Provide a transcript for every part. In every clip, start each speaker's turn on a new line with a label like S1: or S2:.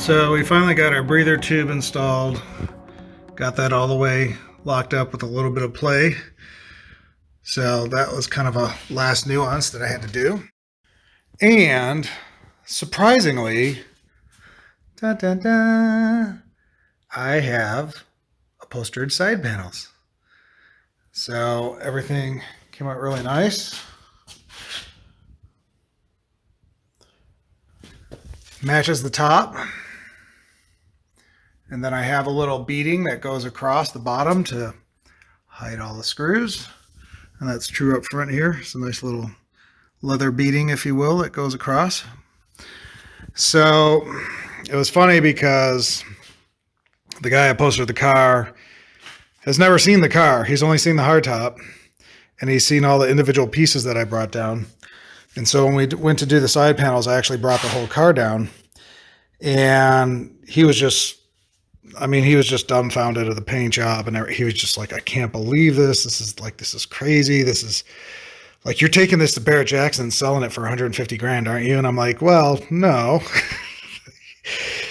S1: So we finally got our breather tube installed. Got that all the way locked up with a little bit of play. So that was kind of a last nuance that I had to do. And surprisingly, I have upholstered side panels. So everything came out really nice. Matches the top. And then I have a little beading that goes across the bottom to hide all the screws. And that's true up front here. It's a nice little leather beading, if you will, that goes across. So it was funny because the guy upholstered the car has never seen the car. He's only seen the hardtop, and he's seen all the individual pieces that I brought down. And so when we went to do the side panels, I actually brought the whole car down, and he was just dumbfounded at the paint job, and he was just like, I can't believe this. This is crazy. This is like, you're taking this to Barrett Jackson and selling it for 150 grand, aren't you? And I'm like, well, no.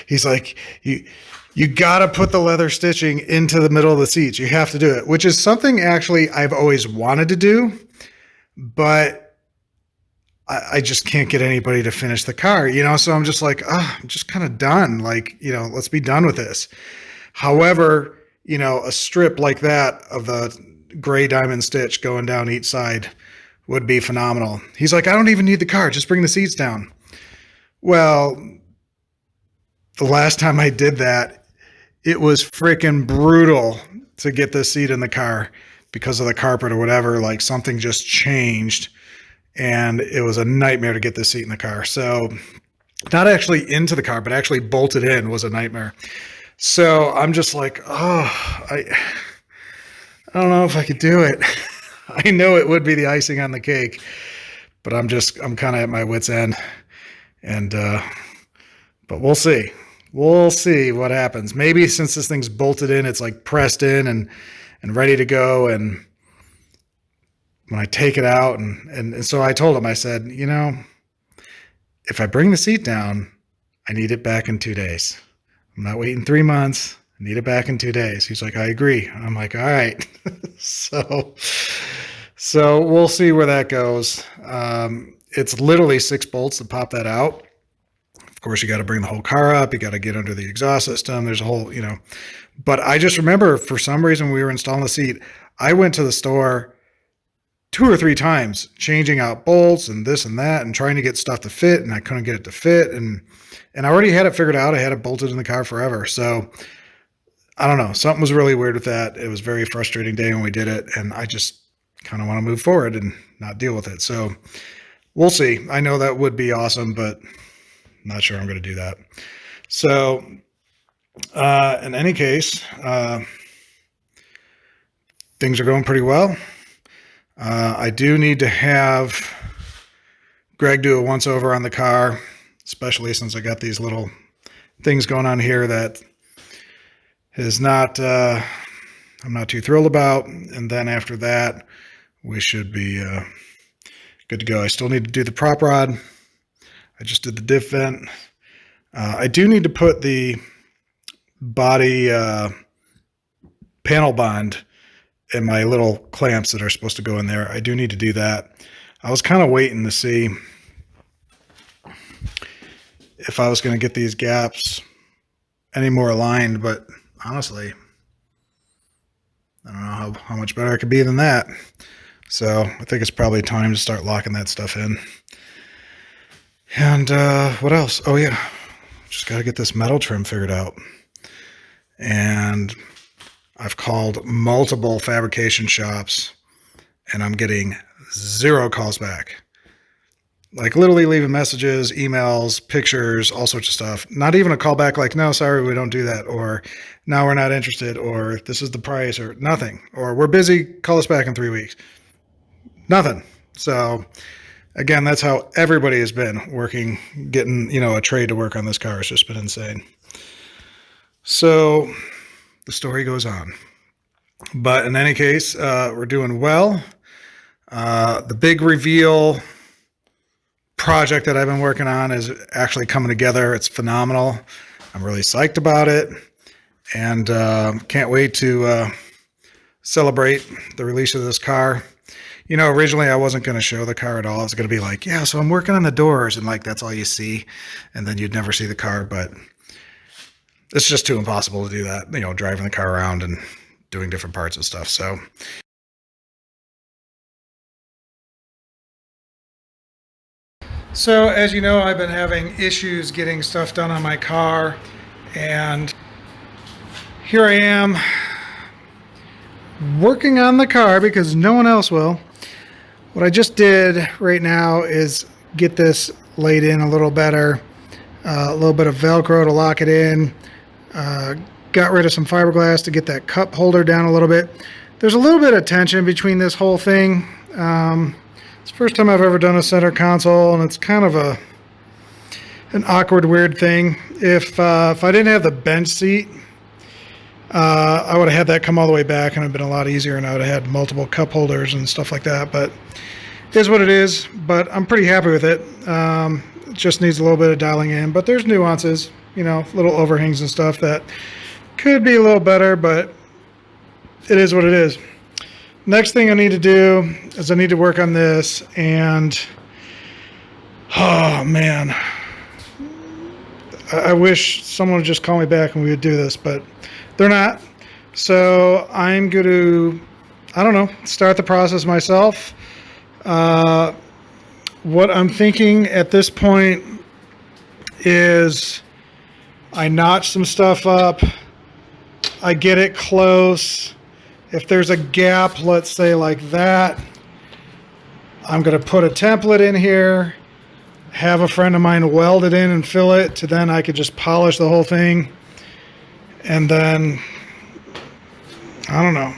S1: He's like, you got to put the leather stitching into the middle of the seats. You have to do it, which is something actually I've always wanted to do, but I just can't get anybody to finish the car, So I'm just like, I'm just kind of done. Like, let's be done with this. However, a strip like that of the gray diamond stitch going down each side would be phenomenal. He's like, I don't even need the car. Just bring the seats down. Well, the last time I did that, it was freaking brutal to get the seat in the car because of the carpet or whatever. Like, something just changed, and it was a nightmare to get this seat in the car. So not actually into the car, but actually bolted in was a nightmare. So I'm just like, I don't know if I could do it. I know it would be the icing on the cake, but I'm kind of at my wit's end, and, but we'll see. We'll see what happens. Maybe since this thing's bolted in, it's like pressed in and ready to go. And when I take it out, and so I told him, I said, if I bring the seat down, I need it back in 2 days. I'm not waiting 3 months. I need it back in 2 days. He's like, I agree. I'm like, all right. So we'll see where that goes. It's literally 6 bolts to pop that out. Of course, you got to bring the whole car up. You got to get under the exhaust system. There's a whole, but I just remember, for some reason, we were installing the seat. I went to the store 2 or 3 times, changing out bolts and this and that, and trying to get stuff to fit, and I couldn't get it to fit. And I already had it figured out. I had it bolted in the car forever. So I don't know. Something was really weird with that. It was a very frustrating day when we did it, and I just kind of want to move forward and not deal with it. So we'll see. I know that would be awesome, but I'm not sure I'm going to do that. So in any case, things are going pretty well. I do need to have Greg do a once over on the car, especially since I got these little things going on here that is not, I'm not too thrilled about. And then after that, we should be good to go. I still need to do the prop rod. I just did the diff vent. I do need to put the body panel bond in my little clamps that are supposed to go in there. I do need to do that. I was kind of waiting to see if I was going to get these gaps any more aligned, but honestly, I don't know how much better I could be than that. So I think it's probably time to start locking that stuff in. And what else? Oh yeah, just got to get this metal trim figured out. And I've called multiple fabrication shops, and I'm getting 0 calls back. Like, literally leaving messages, emails, pictures, all sorts of stuff. Not even a call back like, no, sorry, we don't do that. Or, no, we're not interested. Or, this is the price. Or, nothing. Or, we're busy, call us back in 3 weeks. Nothing. So, again, that's how everybody has been working, getting, a trade to work on this car. It's just been insane. So the story goes on. But in any case, we're doing well. The big reveal project that I've been working on is actually coming together. It's phenomenal. I'm really psyched about it, and can't wait to celebrate the release of this car. You know, originally I wasn't going to show the car at all. I was going to be like, yeah, so I'm working on the doors, and like that's all you see, and then you'd never see the car. But it's just too impossible to do that, you know, driving the car around and doing different parts and stuff. So as you know, I've been having issues getting stuff done on my car, and here I am working on the car because no one else will. What I just did right now is get this laid in a little better, a little bit of Velcro to lock it in, got rid of some fiberglass to get that cup holder down a little bit. There's a little bit of tension between this whole thing. It's the first time I've ever done a center console, and it's kind of an awkward, weird thing. If I didn't have the bench seat, I would have had that come all the way back, and it'd been a lot easier, and I would have had multiple cup holders and stuff like that. But it is what it is. But I'm pretty happy with it. It just needs a little bit of dialing in. But there's nuances, you know, little overhangs and stuff that could be a little better, but it is what it is. Next thing I need to do is I need to work on this, and oh man, I wish someone would just call me back and we would do this, but they're not. So I'm going to, I don't know, start the process myself. What I'm thinking at this point is I notch some stuff up, I get it close. If there's a gap, let's say like that, I'm going to put a template in here, have a friend of mine weld it in and fill it, to then I could just polish the whole thing. And then, I don't know,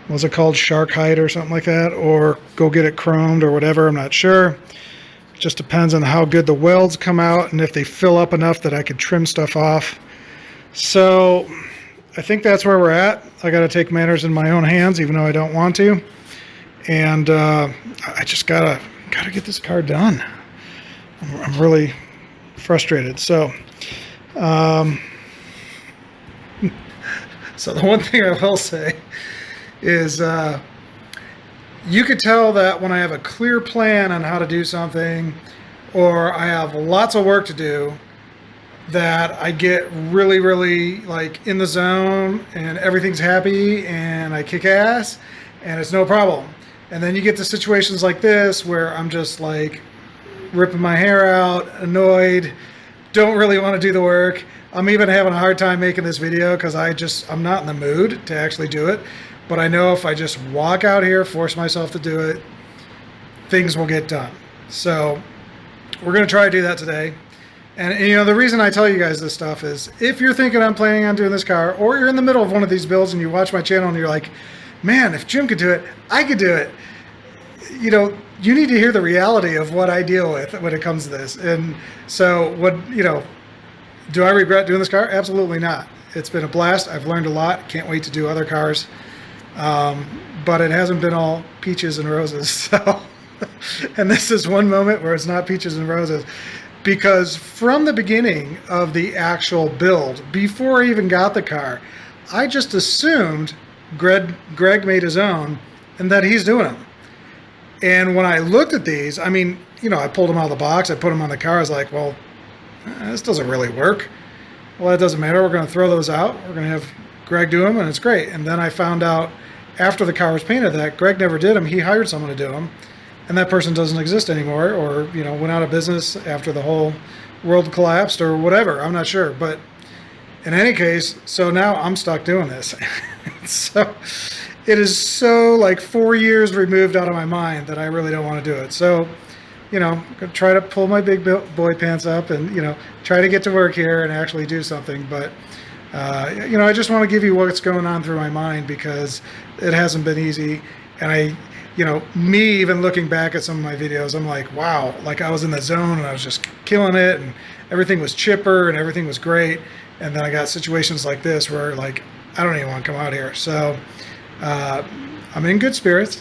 S1: was it called shark hide or something like that? Or go get it chromed or whatever, I'm not sure. It just depends on how good the welds come out and if they fill up enough that I could trim stuff off. So I think that's where we're at. I got to take matters in my own hands, even though I don't want to. And I just gotta get this car done. I'm really frustrated. So, so the one thing I will say is you could tell that when I have a clear plan on how to do something, or I have lots of work to do, that I get really, really like in the zone and everything's happy and I kick ass and it's no problem. And then you get to situations like this where I'm just like ripping my hair out, annoyed, don't really want to do the work. I'm even having a hard time making this video because I'm not in the mood to actually do it. But I know if I just walk out here, force myself to do it, things will get done. So we're going to try to do that today. And you know, the reason I tell you guys this stuff is if you're thinking I'm planning on doing this car, or you're in the middle of one of these builds and you watch my channel and you're like, man, if Jim could do it, I could do it. You know, you need to hear the reality of what I deal with when it comes to this. And so do I regret doing this car? Absolutely not. It's been a blast. I've learned a lot. Can't wait to do other cars. But it hasn't been all peaches and roses. So, and this is one moment where it's not peaches and roses. Because from the beginning of the actual build, before I even got the car, I just assumed Greg made his own and that he's doing them. And when I looked at these, I mean, you know, I pulled them out of the box, I put them on the car, I was like, well, this doesn't really work. Well, it doesn't matter, we're going to throw those out, we're going to have Greg do them, and it's great. And then I found out after the car was painted that Greg never did them, he hired someone to do them. And that person doesn't exist anymore, or, you know, went out of business after the whole world collapsed or whatever. I'm not sure. But in any case, so now I'm stuck doing this. So it is so like 4 years removed out of my mind that I really don't want to do it. So, you know, I'm going to try to pull my big boy pants up and, you know, try to get to work here and actually do something. But, you know, I just want to give you what's going on through my mind because it hasn't been easy. And you know, me even looking back at some of my videos, I'm like, wow, like I was in the zone and I was just killing it and everything was chipper and everything was great. And then I got situations like this where like, I don't even want to come out here. So I'm in good spirits,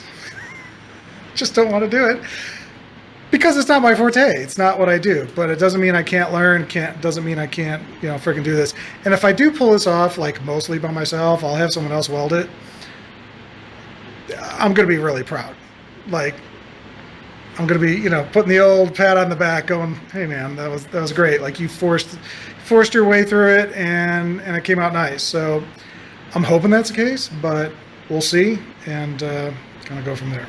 S1: just don't want to do it. because it's not my forte. It's not what I do, but it doesn't mean I can't learn. Doesn't mean I can't, freaking do this. And if I do pull this off, like mostly by myself, I'll have someone else weld it. I'm gonna be really proud. Like, I'm gonna be, putting the old pat on the back, going, "Hey, man, that was great. Like, you forced your way through it, and it came out nice." So, I'm hoping that's the case, but we'll see, and kind of go from there.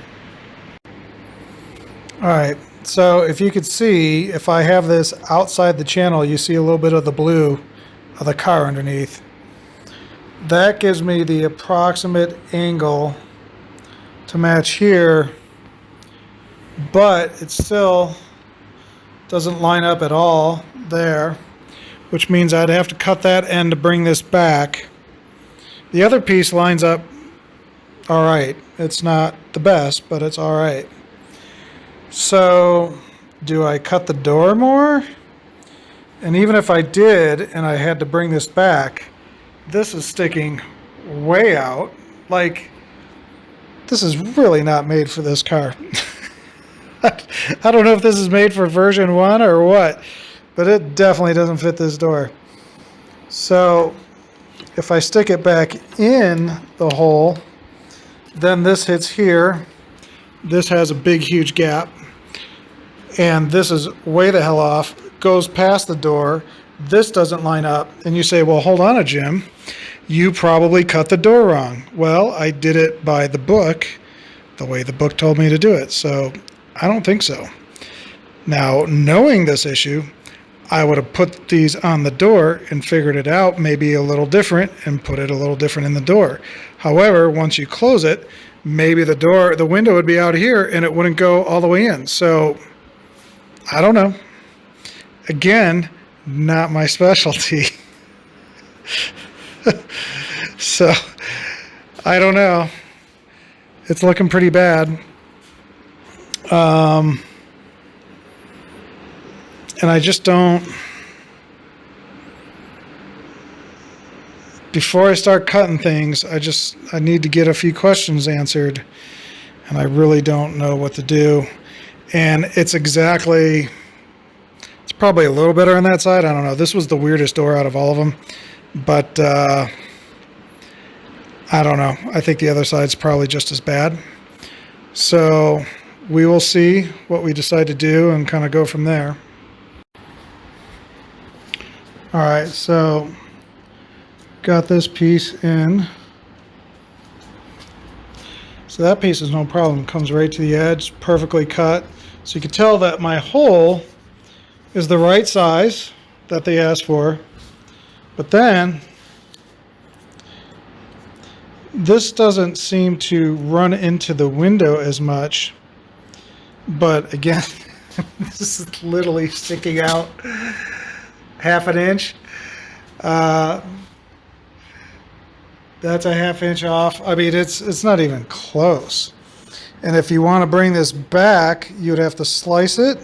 S1: All right. So, if you could see, if I have this outside the channel, you see a little bit of the blue of the car underneath. That gives me the approximate angle to match here, but it still doesn't line up at all there, which means I'd have to cut that end to bring this back. The other piece lines up all right. It's not the best, but it's all right. So, do I cut the door more? And even if I did, and I had to bring this back, this is sticking way out. Like, this is really not made for this car. I don't know if this is made for version 1 or what, but it definitely doesn't fit this door. So, if I stick it back in the hole, then this hits here. This has a big, huge gap. And this is way the hell off, goes past the door. This doesn't line up. And you say, well, hold on, Jim. You probably cut the door wrong. Well, I did it by the book, the way the book told me to do it. So I don't think so. Now, knowing this issue, I would have put these on the door and figured it out maybe a little different and put it a little different in the door. However, once you close it, maybe the window would be out here and it wouldn't go all the way in. So I don't know. Again, not my specialty. So I don't know. It's looking pretty bad. And I just don't. Before I start cutting things, I need to get a few questions answered, and I really don't know what to do. And it's probably a little better on that side. I don't know. This was the weirdest door out of all of them, but I don't know. I think the other side's probably just as bad. So we will see what we decide to do and kind of go from there. All right, so got this piece in. So that piece is no problem. Comes right to the edge, perfectly cut. So you can tell that my hole is the right size that they asked for. But then this doesn't seem to run into the window as much. But again, this is literally sticking out half an inch. That's a half inch off. I mean, it's not even close. And if you want to bring this back, you'd have to slice it,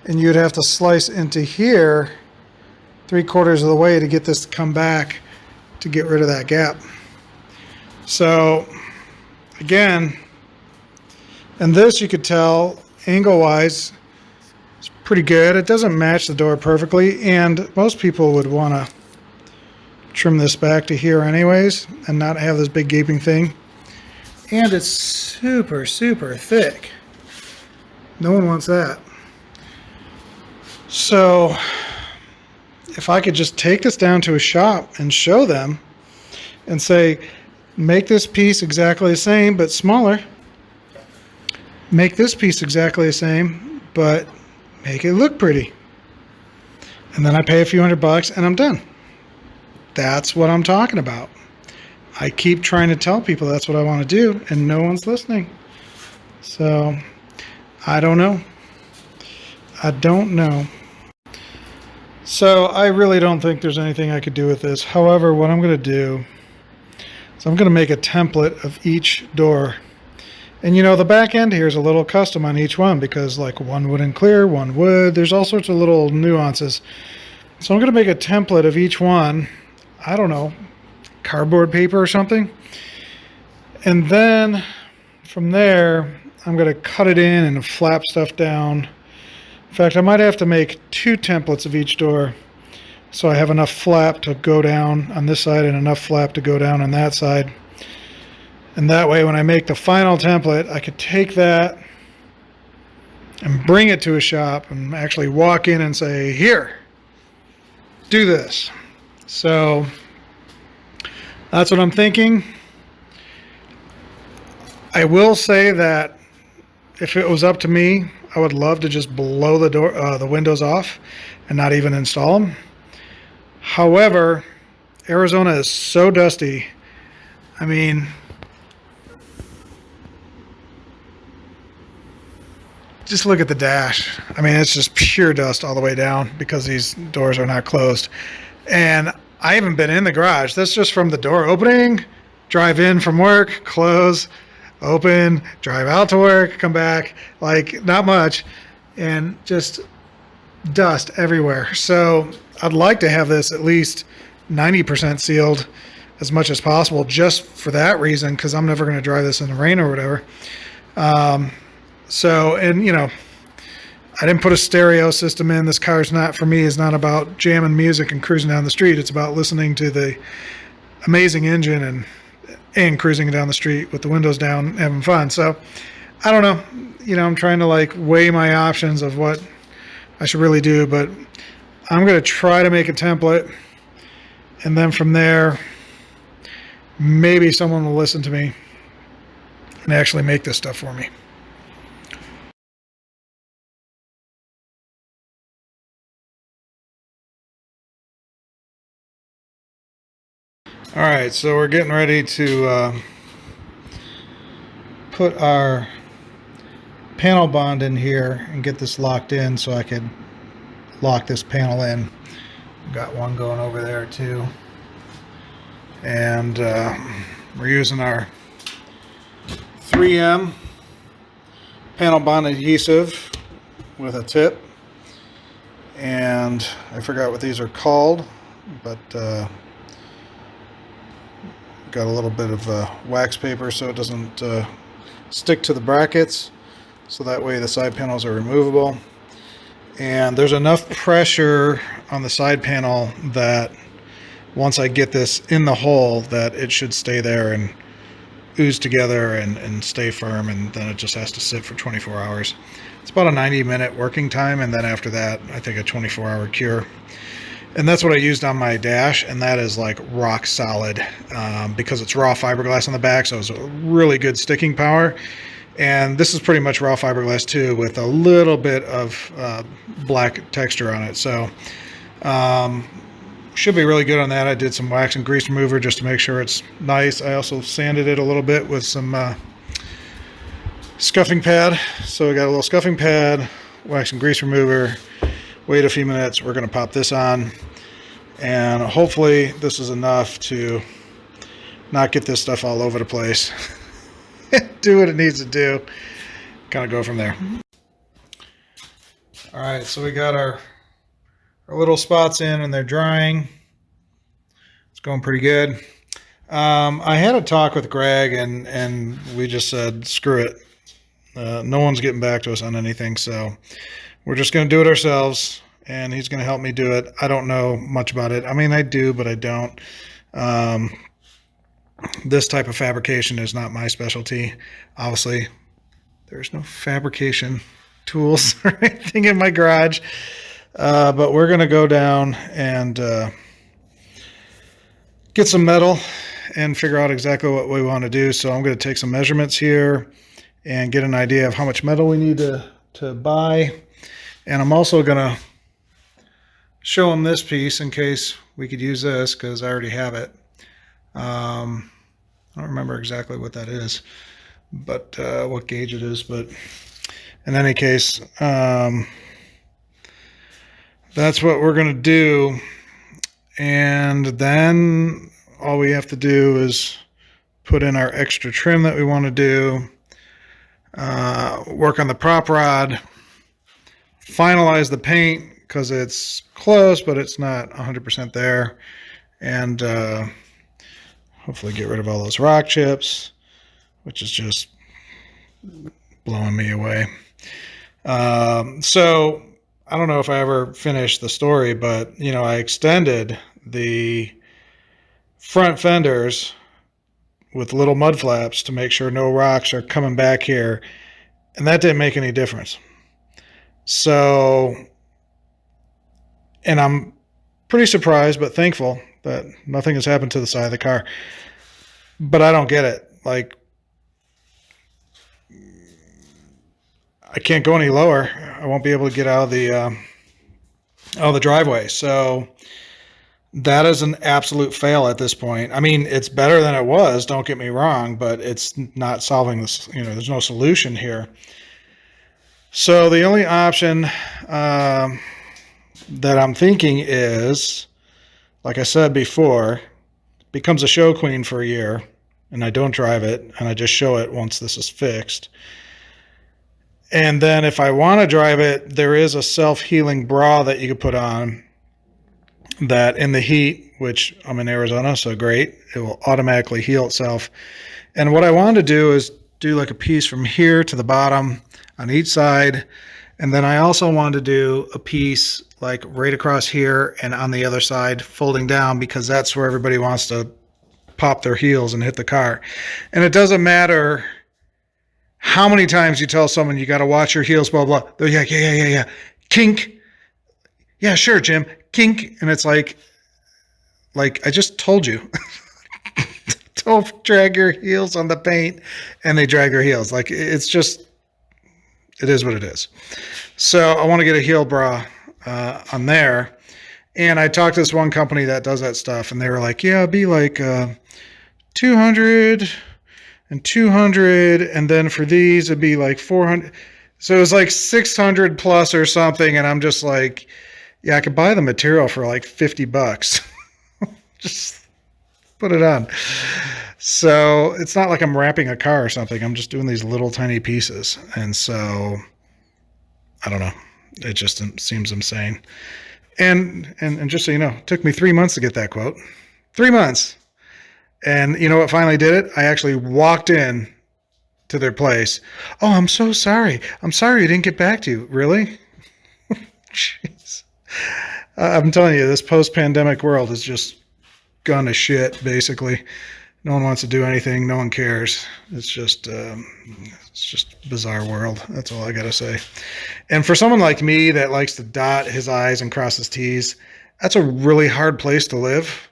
S1: and you'd have to slice into here 3/4 of the way to get this to come back to get rid of that gap. So again, and this you could tell angle-wise is pretty good. It doesn't match the door perfectly, and most people would want to trim this back to here anyways and not have this big gaping thing. And it's super, super thick. No one wants that. So if I could just take this down to a shop and show them and say, make this piece exactly the same but smaller, make this piece exactly the same but make it look pretty, and then I pay a few $100 and I'm done. That's what I'm talking about. I keep trying to tell people that's what I want to do, and no one's listening. So I don't know. I don't know. So I really don't think there's anything I could do with this. However, what I'm going to do is I'm going to make a template of each door. And you know, the back end here is a little custom on each one because like one wouldn't clear, one would. There's all sorts of little nuances. So I'm going to make a template of each one. I don't know, cardboard paper or something. And then from there, I'm going to cut it in and flap stuff down. In fact, I might have to make 2 templates of each door, so I have enough flap to go down on this side and enough flap to go down on that side. And that way, when I make the final template, I could take that and bring it to a shop and actually walk in and say, here, do this. So that's what I'm thinking. I will say that if it was up to me, I would love to just blow the windows off and not even install them. However, Arizona is so dusty. I mean, just look at the dash. I mean, it's just pure dust all the way down because these doors are not closed. And I haven't been in the garage. That's just from the door opening, drive in from work, close, open, drive out to work, come back. Like, not much. And just dust everywhere. So I'd like to have this at least 90% sealed as much as possible, just for that reason, because I'm never going to drive this in the rain or whatever. So, and you know, I didn't put a stereo system in. This car's not, for me, is not about jamming music and cruising down the street. It's about listening to the amazing engine and cruising down the street with the windows down, having fun. So I don't know, you know, I'm trying to like weigh my options of what I should really do, but I'm going to try to make a template. And then from there, maybe someone will listen to me and actually make this stuff for me. All right, so we're getting ready to put our panel bond in here and get this locked in so I could lock this panel in. Got one going over there too. And we're using our 3M panel bond adhesive with a tip. And I forgot what these are called, but got a little bit of wax paper so it doesn't stick to the brackets, so that way the side panels are removable. And there's enough pressure on the side panel that once I get this in the hole that it should stay there and ooze together and stay firm, and then it just has to sit for 24 hours. It's about a 90-minute working time, and then after that I think a 24-hour cure. And that's what I used on my dash, and that is like rock solid because it's raw fiberglass on the back, so it's a really good sticking power. And this is pretty much raw fiberglass too, with a little bit of black texture on it. So should be really good on that. I did some wax and grease remover just to make sure it's nice. I also sanded it a little bit with some scuffing pad. So we got a little scuffing pad, wax and grease remover. Wait a few minutes, we're going to pop this on, and hopefully this is enough to not get this stuff all over the place. Do what it needs to do, kind of go from there. All right, so we got our little spots in and they're drying. It's going pretty good. I had a talk with Greg and we just said, screw it. No one's getting back to us on anything, so we're just going to do it ourselves, and he's going to help me do it. I don't know much about it. I mean, I do, but I don't. This type of fabrication is not my specialty. Obviously, there's no fabrication tools or anything in my garage, but we're going to go down and get some metal and figure out exactly what we want to do. So I'm going to take some measurements here and get an idea of how much metal we need to buy. And I'm also going to show them this piece in case we could use this, because I already have it. I don't remember exactly what that is, but what gauge it is. But in any case, that's what we're going to do. And then all we have to do is put in our extra trim that we want to do, work on the prop rod, finalize the paint because it's close, but it's not 100% there, and hopefully get rid of all those rock chips, which is just blowing me away. So I don't know if I ever finished the story, but I extended the front fenders with little mud flaps to make sure no rocks are coming back here, and that didn't make any difference. So, and I'm pretty surprised but thankful that nothing has happened to the side of the car. But I don't get it. Like, I can't go any lower. I won't be able to get out of the driveway. So that is an absolute fail at this point. I mean, it's better than it was, don't get me wrong, but it's not solving this. There's no solution here. So the only option that I'm thinking is, like I said before, becomes a show queen for a year, and I don't drive it, and I just show it once this is fixed. And then if I want to drive it, there is a self-healing bra that you could put on that in the heat, which I'm in Arizona, so great, it will automatically heal itself. And what I wanted to do is do like a piece from here to the bottom on each side. And then I also wanted to do a piece like right across here and on the other side folding down, because that's where everybody wants to pop their heels and hit the car. And it doesn't matter how many times you tell someone you got to watch your heels, blah, blah. They're like, yeah. Kink. Yeah, sure, Jim. Kink. And it's like I just told you. Don't drag your heels on the paint, and they drag their heels. Like, it's just, it is what it is. So I want to get a heel bra on there. And I talked to this one company that does that stuff, and they were like, yeah, it'd be like 200 and 200. And then for these, it'd be like 400. So it was like 600 plus or something. And I'm just like, yeah, I could buy the material for like $50. Just put it on. So it's not like I'm wrapping a car or something. I'm just doing these little tiny pieces. And so I don't know. It just seems insane. And just so you know, it took me 3 months to get that quote. 3 months. And you know what finally did it? I actually walked in to their place. Oh, I'm so sorry. I'm sorry I didn't get back to you. Really? Jeez. I'm telling you, this post-pandemic world is just gone to shit, basically. No one wants to do anything. No one cares. It's just a bizarre world. That's all I got to say. And for someone like me that likes to dot his I's and cross his T's, that's a really hard place to live,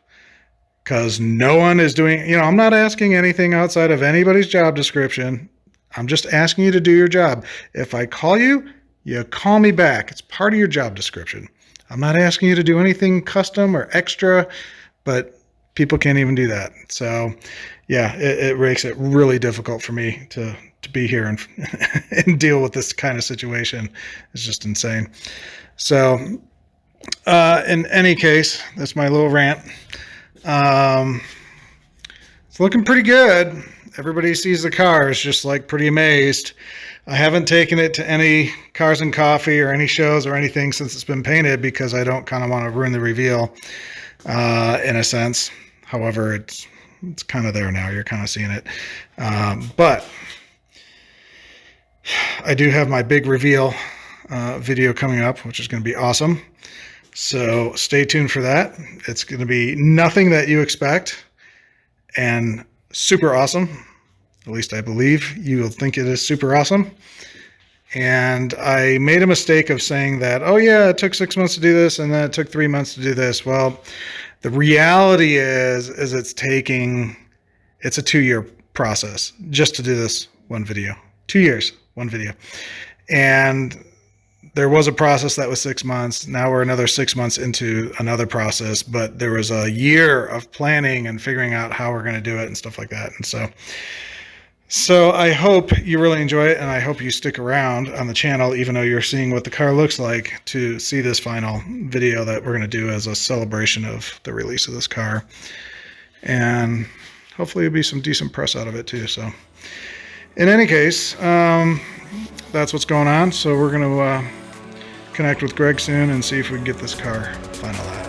S1: because no one is doing, I'm not asking anything outside of anybody's job description. I'm just asking you to do your job. If I call you, you call me back. It's part of your job description. I'm not asking you to do anything custom or extra, but people can't even do that. So yeah, it makes it really difficult for me to be here and deal with this kind of situation. It's just insane. So in any case, that's my little rant. It's looking pretty good. Everybody sees the car is just like pretty amazed. I haven't taken it to any Cars and Coffee or any shows or anything since it's been painted, because I don't kind of want to ruin the reveal in a sense. However, it's kind of there now. You're kind of seeing it. But I do have my big reveal video coming up, which is going to be awesome. So stay tuned for that. It's going to be nothing that you expect and super awesome. At least I believe you will think it is super awesome. And I made a mistake of saying that, oh yeah, it took 6 months to do this, and then it took 3 months to do this. Well, the reality is it's a 2-year process just to do this one video. 2 years, one video. And there was a process that was 6 months. Now we're another 6 months into another process, but there was a year of planning and figuring out how we're going to do it and stuff like that. And so I hope you really enjoy it, and I hope you stick around on the channel, even though you're seeing what the car looks like, to see this final video that we're going to do as a celebration of the release of this car. And hopefully there'll be some decent press out of it too. So in any case, that's what's going on. So we're going to connect with Greg soon and see if we can get this car finalized.